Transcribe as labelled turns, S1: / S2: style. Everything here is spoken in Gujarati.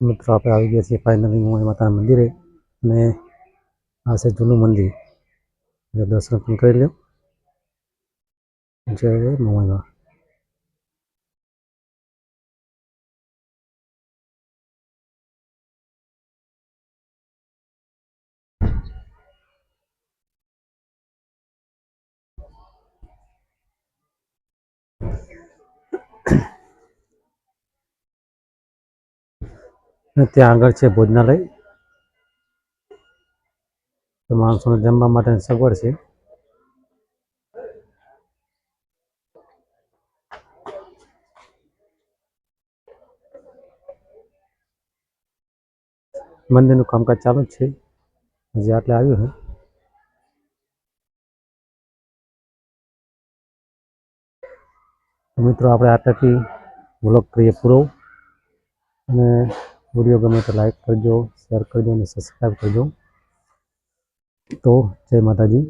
S1: મિત્રો આપણે આવી ગયા છીએ ફાઇનલી મોમાઈ માતાના મંદિરે અને આ છે જૂનું મંદિર. દર્શન પણ કરી લો. જય મોમાઈમાં. ત્યાં આગળ છે ભોજનાલય. માણસોને જમવા માટેની સગવડ છે. મંદિરનું કામકાજ ચાલુ જ છે. હજી આટલે આવ્યું છે. મિત્રો આપણે આટલાથી વ્લોગ કરીએ પૂરો. અને વિડીયો ગમે તો લાઈક કરજો, શેર કરજો અને સબસ્ક્રાઈબ કરજો. તો જય માતાજી.